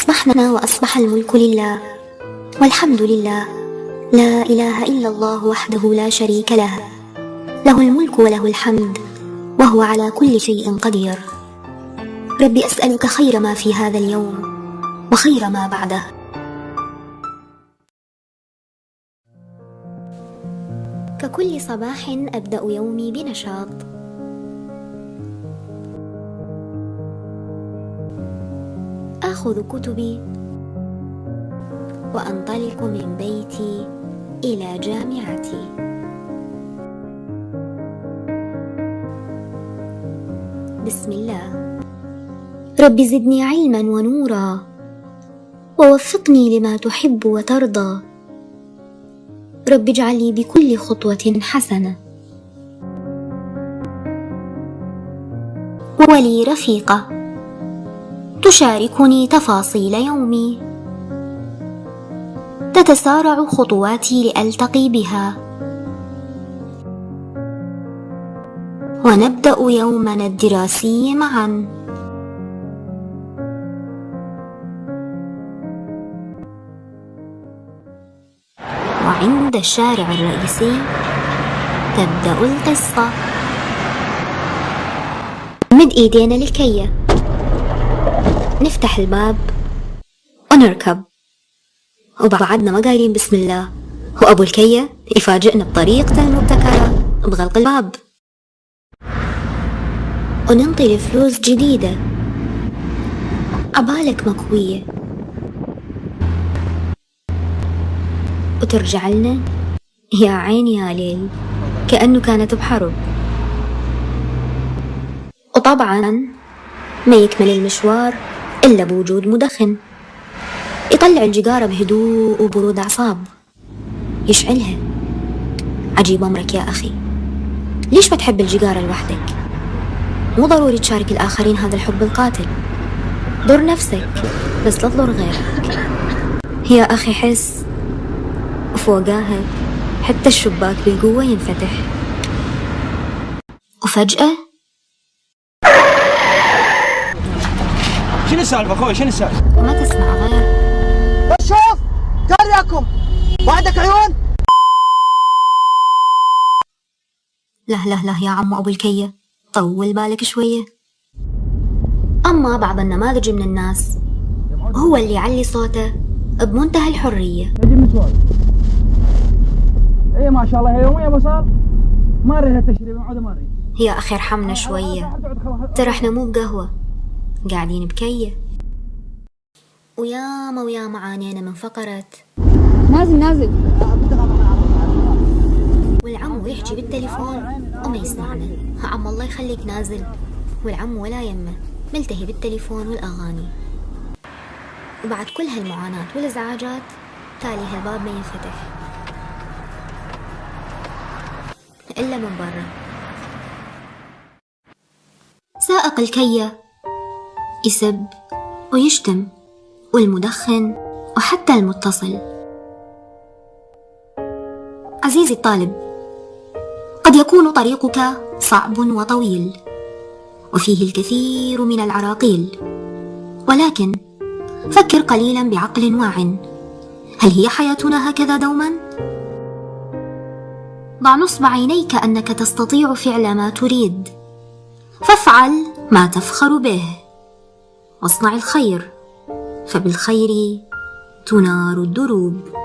أصبحنا وأصبح الملك لله والحمد لله، لا إله إلا الله وحده لا شريك له، له الملك وله الحمد وهو على كل شيء قدير. ربي أسألك خير ما في هذا اليوم وخير ما بعده. ككل صباح أبدأ يومي بنشاط. آخذ كتبي وأنطلق من بيتي إلى جامعتي. بسم الله. رب زدني علما ونورا ووفقني لما تحب وترضى. رب اجعل لي بكل خطوة حسنة. ولي رفيقة تشاركني تفاصيل يومي، تتسارع خطواتي لألتقي بها، ونبدأ يومنا الدراسي معا. وعند الشارع الرئيسي تبدأ القصة. نمد ايدينا للكية، نفتح الباب ونركب، وبعدنا ما قايلين بسم الله، وأبو الكية يفاجئنا بطريقته المبتكرة بغلق الباب، وننطي فلوس جديدة عبالك مكوية، وترجع لنا يا عيني يا ليل كأنه كانت بحرب. وطبعا ما يكمل المشوار إلا بوجود مدخن يطلع الجيجارة بهدوء وبرود أعصاب، يشعلها. عجيب أمرك يا أخي، ليش ما تحب الجيجارة لوحدك؟ مو ضروري تشارك الآخرين هذا الحب القاتل، ضر نفسك بس لا تضر غيرك يا أخي. حس، وفوقاها حتى الشباك بالقوة ينفتح، وفجأة شنو السالفة اخوي؟ شنو السالفة؟ وما تسمع غير شوف تريكم بعدك عيون. له يا عمو أبو الكية، طول بالك شوية. أما بعض النماذج من الناس هو اللي يعلي صوته بمنتهى الحرية. نجي متوال. ايه ما شاء الله، هي يومية بصار ما اريد هالتشريب، ما اريد. يا أخي ارحمنا شوية، ترى احنا مو بقهوة، قاعدين بكية. وياما عانينا من فقرة نازل والعم يحكي بالتليفون وما يسمعنا. عم الله يخليك نازل، والعم ولا يمه ملتهي بالتليفون والأغاني. وبعد كل هالمعاناة والإزعاجات تالي هالباب ما ينفتح إلا من برا. سائق الكية يسب ويشتم، والمدخن وحتى المتصل. عزيزي الطالب، قد يكون طريقك صعب وطويل وفيه الكثير من العراقيل، ولكن فكر قليلا بعقل واع. هل هي حياتنا هكذا دوما؟ ضع نصب عينيك أنك تستطيع فعل ما تريد، فافعل ما تفخر به، واصنع الخير فبالخير تنار الدروب.